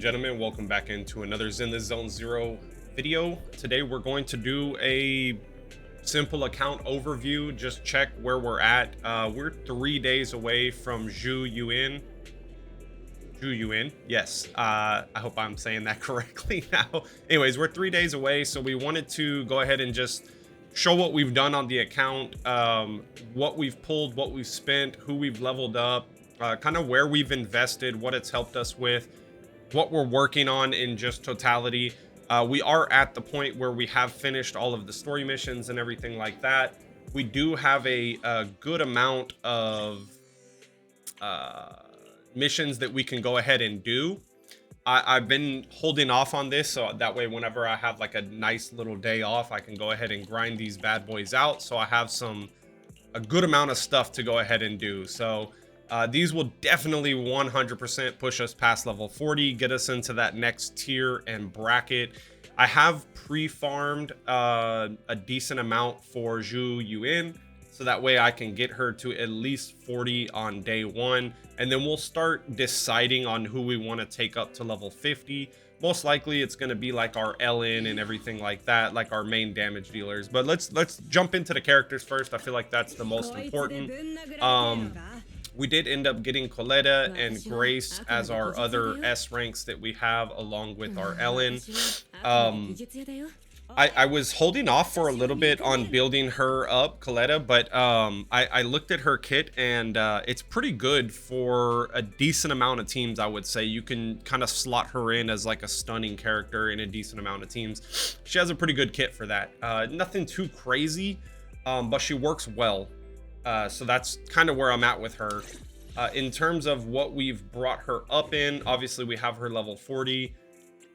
Gentlemen, welcome back into another Zenless Zone Zero video. Today we're going to do a simple account overview, just check where we're at. We're 3 days away from Zhu Yuan. Zhu Yuan, yes. I hope I'm saying that correctly now. Anyways, we're 3 days away, so we wanted to go ahead and just show what we've done on the account, what we've pulled, what we've spent, who we've leveled up, kind of where we've invested, what it's helped us with, what we're working on in just totality. We are at the point where we have finished all of the story missions and everything like that. We do have a good amount of missions that we can go ahead and do. I've been holding off on this so that way whenever I have like a nice little day off, I can go ahead and grind these bad boys out, so I have a good amount of stuff to go ahead and do. So these will definitely 100% push us past level 40, get us into that next tier and bracket. I have pre-farmed a decent amount for Zhu Yuan, so that way I can get her to at least 40 on day one, and then we'll start deciding on who we want to take up to level 50. Most likely it's going to be like our LN and everything like that, like our main damage dealers. But let's jump into the characters first. I feel like that's the most important. We did end up getting Coletta and Grace as our other S ranks that we have along with our Ellen. I was holding off for a little bit on building her up, Coletta, but I looked at her kit and it's pretty good for a decent amount of teams. I would say you can kind of slot her in as like a stunning character in a decent amount of teams. She has a pretty good kit for that. Nothing too crazy, but she works well. So that's kind of where I'm at with her. In terms of what we've brought her up in, obviously we have her level 40.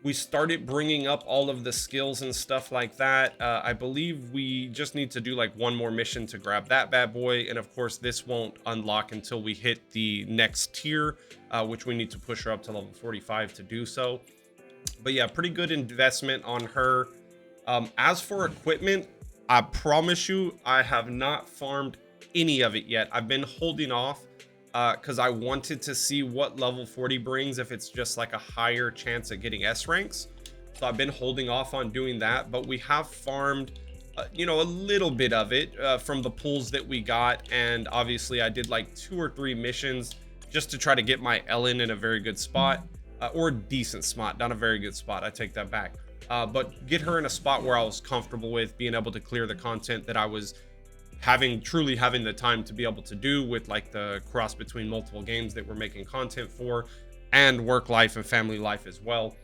We started bringing up all of the skills and stuff like that. I believe we just need to do like one more mission to grab that bad boy. And of course, this won't unlock until we hit the next tier, which we need to push her up to level 45 to do so. But yeah, pretty good investment on her. As for equipment, I promise you, I have not farmed any of it yet. I've been holding off because I wanted to see what level 40 brings, if it's just like a higher chance at getting S ranks. So I've been holding off on doing that, but we have farmed a little bit of it from the pulls that we got. And obviously I did like 2 or 3 missions just to try to get my Ellen in a very good spot, or a decent spot, not a very good spot, I take that back, but get her in a spot where I was comfortable with being able to clear the content that I was truly having the time to be able to do, with like the cross between multiple games that we're making content for, and work life and family life as well.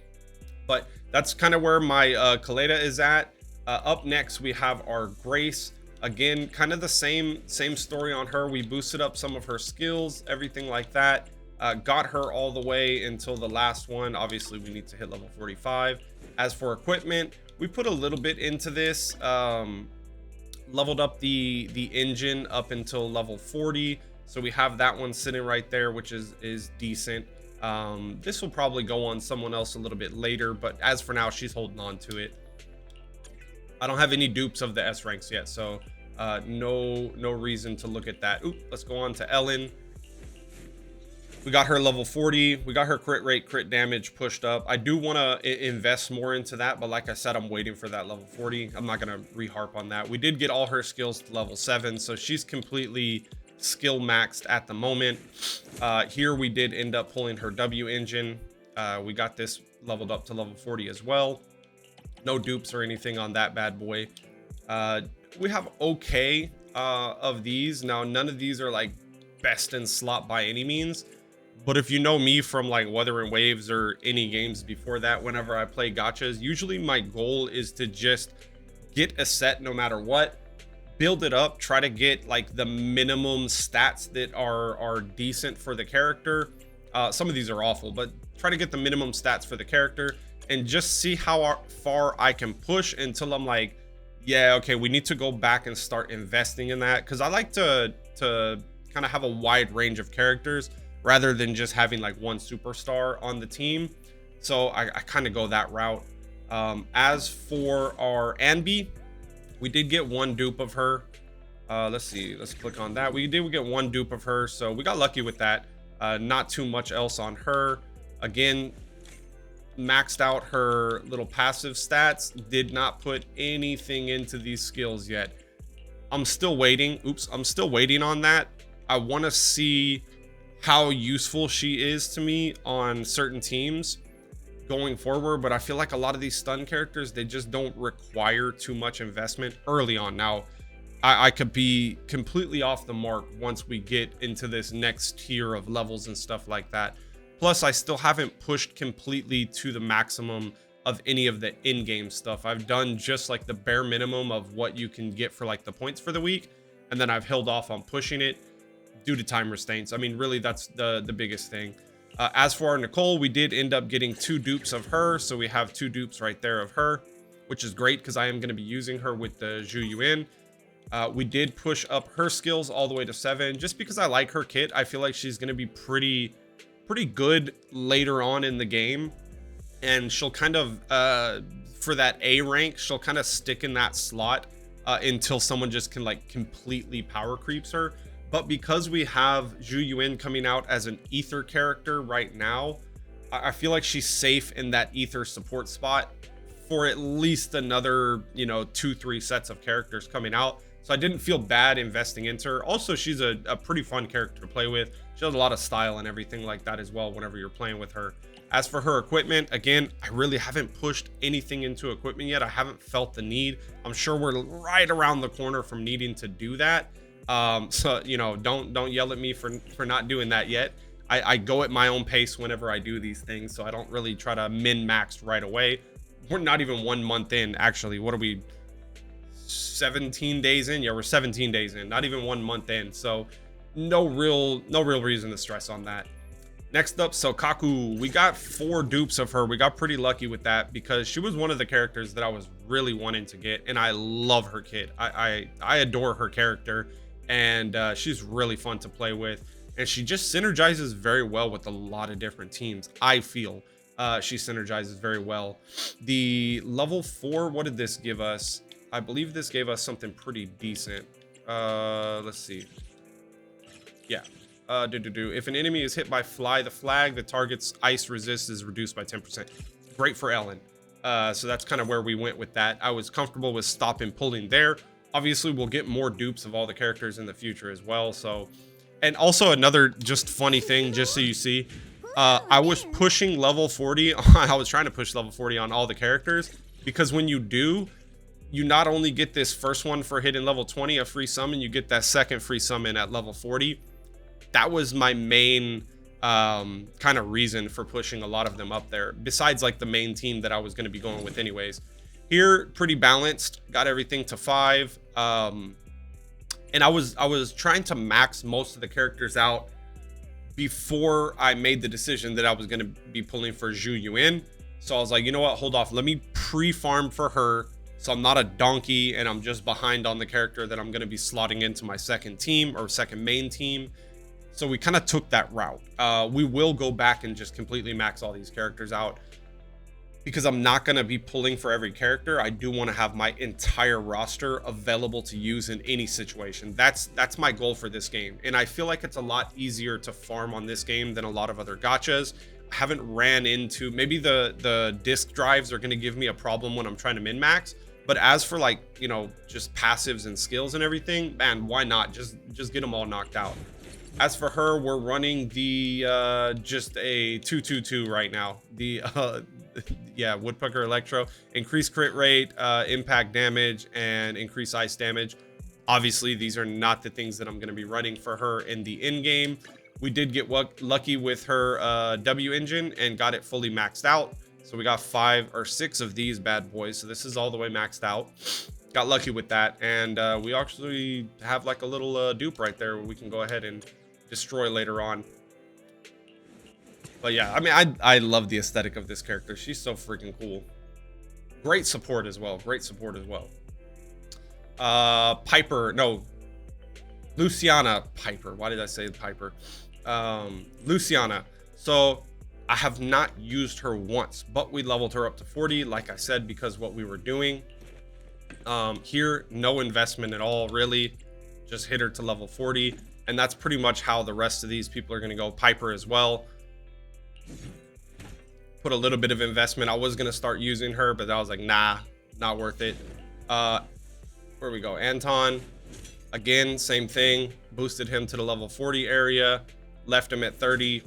But that's kind of where my Coletta is at. Up next we have our Grace. Again, kind of the same story on her. We boosted up some of her skills, everything like that, got her all the way until the last one. Obviously we need to hit level 45. As for equipment, we put a little bit into this, leveled up the engine up until level 40, so we have that one sitting right there, which is decent. This will probably go on someone else a little bit later, but as for now, she's holding on to it. I don't have any dupes of the S ranks yet, so no reason to look at that. Oop, let's go on to Ellen. We got her level 40. We got her crit rate, crit damage pushed up. I do want to invest more into that, but like I said, I'm waiting for that level 40. I'm not going to reharp on that. We did get all her skills to level 7, so she's completely skill maxed at the moment. Here we did end up pulling her W engine. We got this leveled up to level 40 as well. No dupes or anything on that bad boy. We have okay of these. Now, none of these are like best in slot by any means. But if you know me from like Weather and Waves or any games before that, whenever I play gachas, usually my goal is to just get a set no matter what, build it up, try to get like the minimum stats that are decent for the character. Some of these are awful, but try to get the minimum stats for the character and just see how far I can push until I'm like, yeah, okay, we need to go back and start investing in that. Because I like to kind of have a wide range of characters rather than just having like one superstar on the team. So I kind of go that route. As for our Anby, we did get one dupe of her. Let's see, let's click on that. We did get one dupe of her, so we got lucky with that. Not too much else on her. Again, maxed out her little passive stats, did not put anything into these skills yet. I'm still waiting. Oops, I'm still waiting on that. I want to see how useful she is to me on certain teams going forward, but I feel like a lot of these stun characters, they just don't require too much investment early on. Now, I could be completely off the mark once we get into this next tier of levels and stuff like that. Plus, I still haven't pushed completely to the maximum of any of the in-game stuff. I've done just like the bare minimum of what you can get for like the points for the week, and then I've held off on pushing it due to time restraints. I mean, really, that's the biggest thing. As for our Nicole, we did end up getting 2 dupes of her, so we have 2 dupes right there of her, which is great because I am going to be using her with the Zhu Yuan. We did push up her skills all the way to 7 just because I like her kit. I feel like she's going to be pretty good later on in the game, and she'll kind of for that A rank, she'll kind of stick in that slot until someone just can like completely power creeps her. But because we have Zhu Yuan coming out as an ether character right now, I feel like she's safe in that ether support spot for at least another, you know, 2-3 sets of characters coming out. So I didn't feel bad investing into her. Also, she's a pretty fun character to play with. She has a lot of style and everything like that as well whenever you're playing with her. As for her equipment, again, I really haven't pushed anything into equipment yet. I haven't felt the need. I'm sure we're right around the corner from needing to do that. So, you know, don't yell at me for not doing that yet. I go at my own pace whenever I do these things, so I don't really try to min-max right away. We're not even 1 month in, actually. What are we, 17 days in? Yeah, we're 17 days in, not even 1 month in, so no real reason to stress on that. Next up, Sokaku. We got 4 dupes of her. We got pretty lucky with that because she was one of the characters that I was really wanting to get, and I love her kit. I adore her character, and she's really fun to play with, and she just synergizes very well with a lot of different teams. I feel she synergizes very well. The level 4, what did this give us? I believe this gave us something pretty decent. Let's see. Yeah. If an enemy is hit by fly the flag, the target's ice resist is reduced by 10%. Great for Ellen. So that's kind of where we went with that. I was comfortable with stop and pulling there. Obviously, we'll get more dupes of all the characters in the future as well. So, and also another just funny thing, just so you see, I was pushing level 40. I was trying to push level 40 on all the characters because when you do, you not only get this first one for hitting level 20, a free summon, you get that second free summon at level 40. That was my main kind of reason for pushing a lot of them up there, besides like the main team that I was going to be going with anyways. Here, pretty balanced, got everything to 5. And I was trying to max most of the characters out before I made the decision that I was going to be pulling for Zhu Yuan. So I was like, you know what, hold off, let me pre-farm for her so I'm not a donkey and I'm just behind on the character that I'm going to be slotting into my second team or second main team. So we kind of took that route. We will go back and just completely max all these characters out because I'm not going to be pulling for every character. I do want to have my entire roster available to use in any situation. That's my goal for this game. And I feel like it's a lot easier to farm on this game than a lot of other gachas. I haven't ran into, maybe the disk drives are going to give me a problem when I'm trying to min-max. But as for like, you know, just passives and skills and everything, man, why not? Just get them all knocked out. As for her, we're running the just a 2-2-2 right now. The yeah, Woodpecker Electro, increased crit rate, impact damage, and increased ice damage. Obviously, these are not the things that I'm going to be running for her in the in game. We did get lucky with her W engine and got it fully maxed out. So we got 5 or 6 of these bad boys. So this is all the way maxed out. Got lucky with that, and we actually have like a little dupe right there where we can go ahead and destroy later on. But yeah, I mean, I love the aesthetic of this character. She's so freaking cool. Great support as well. Great support as well. Piper, no, Luciana Piper. Why did I say Piper? Luciana. So I have not used her once, but we leveled her up to 40, like I said, because what we were doing. Here, no investment at all, really. Just hit her to level 40, and that's pretty much how the rest of these people are going to go. Piper as well. Put a little bit of investment. I was gonna start using her, but I was like, nah, not worth it. Where we go? Anton, again, same thing. Boosted him to the level 40 area, left him at 30.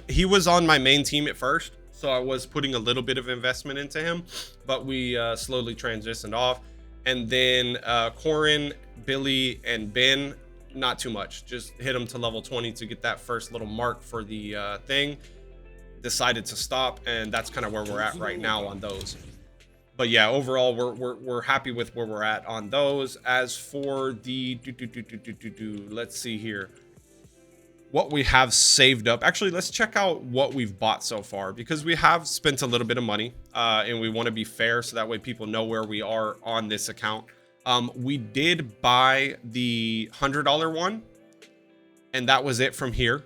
He was on my main team at first, so I was putting a little bit of investment into him, but we slowly transitioned off. And then Corin, Billy, and Ben, not too much. Just hit them to level 20 to get that first little mark for the thing. Decided to stop, and that's kind of where we're at right now on those. But yeah, overall we're happy with where we're at on those. As for the let's see here what we have saved up. Actually, let's check out what we've bought so far, because we have spent a little bit of money, and we want to be fair so that way people know where we are on this account. We did buy the $100 one, and that was it from here.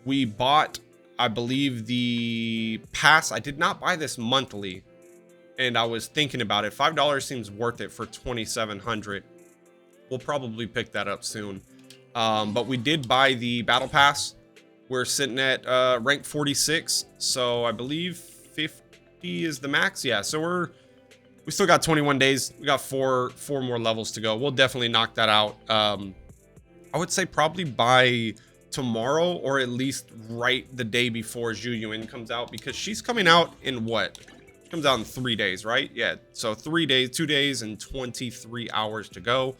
We bought, I believe, the pass. I did not buy this monthly, and I was thinking about it. $5 seems worth it for 2,700. We'll probably pick that up soon. But we did buy the battle pass. We're sitting at rank 46, so I believe 50 is the max. Yeah, so we still got 21 days. We got four more levels to go. We'll definitely knock that out. I would say probably by tomorrow, or at least right the day before Zhu Yuan comes out, because she's coming out in what? She comes out in 3 days, right? Yeah, so 3 days, 2 days and 23 hours to go.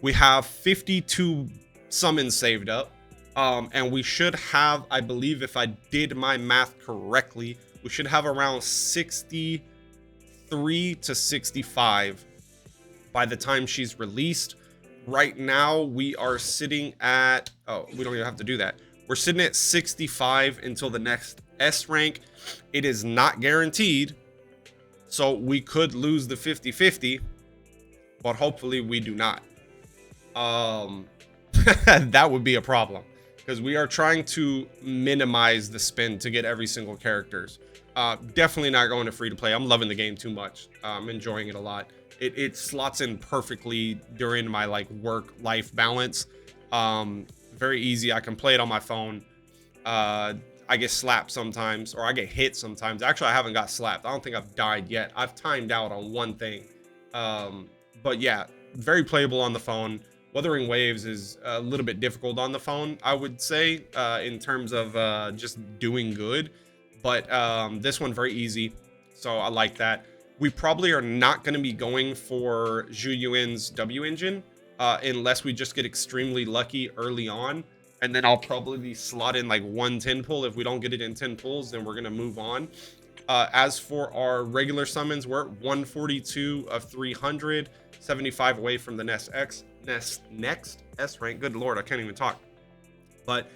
We have 52 summons saved up, and we should have, I believe, if I did my math correctly, we should have around 63 to 65 by the time she's released. Right now we are sitting at, oh, we don't even have to do that. We're sitting at 65 until the next S rank. It is not guaranteed, so we could lose the 50-50, but hopefully we do not. That would be a problem, because we are trying to minimize the spin to get every single characters. Definitely not going to free to play. I'm loving the game too much. I'm enjoying it a lot. It slots in perfectly during my like work-life balance. Very easy. I can play it on my phone. I get slapped sometimes, or I get hit sometimes. Actually, I haven't got slapped. I don't think I've died yet. I've timed out on one thing. But yeah, very playable on the phone. Wuthering Waves is a little bit difficult on the phone, I would say, in terms of just doing good. But this one, very easy. So I like that. We probably are not going to be going for Zhu Yuan's W engine unless we just get extremely lucky early on. And then I'll probably slot in like 1 10 pull. If we don't get it in 10 pulls, then we're going to move on. As for our regular summons, we're at 142 of 300, 75 away from the next S rank. Good Lord, I can't even talk. But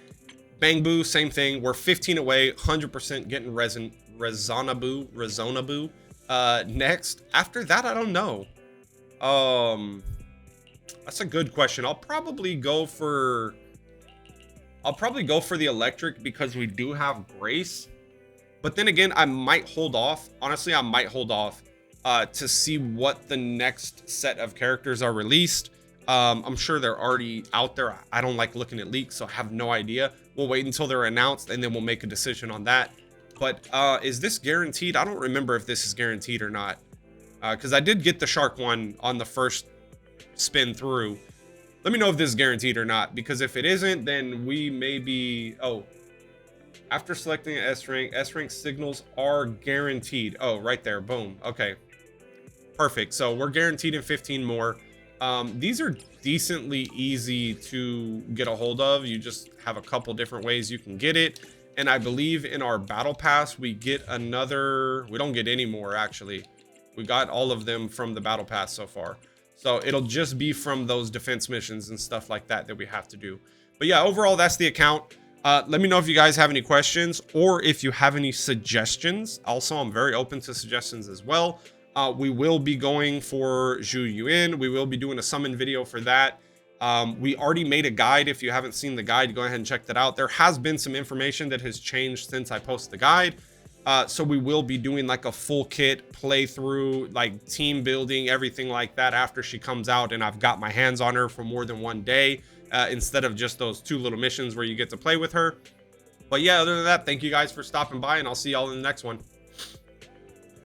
Bang Boo, same thing. We're 15 away, 100% getting Rezonabu. Next, after that, I don't know. That's a good question. I'll probably go for the electric, because we do have Grace. But then again, I might hold off. Honestly, I might hold off to see what the next set of characters are released. I'm sure they're already out there. I don't like looking at leaks, so I have no idea. We'll wait until they're announced, and then we'll make a decision on that. But is this guaranteed? I don't remember if this is guaranteed or not, because I did get the shark one on the first spin through. Let me know if this is guaranteed or not, because if it isn't, then we may be... Oh, after selecting an S rank signals are guaranteed. Oh, right there. Boom. Okay, perfect. So we're guaranteed in 15 more. These are decently easy to get a hold of. You just have a couple different ways you can get it. And I believe in our battle pass, we get another... We don't get any more, actually. We got all of them from the battle pass so far. So it'll just be from those defense missions and stuff like that that we have to do. But yeah, overall, that's the account. Let me know if you guys have any questions, or if you have any suggestions. Also, I'm very open to suggestions as well. We will be going for Zhu Yuan. We will be doing a summon video for that. We already made a guide. If you haven't seen the guide, go ahead and check that out. There has been some information that has changed since I posted the guide. So we will be doing like a full kit playthrough, like team building, everything like that after she comes out and I've got my hands on her for more than 1 day, instead of just those 2 little missions where you get to play with her. But yeah, other than that, thank you guys for stopping by, and I'll see y'all in the next one.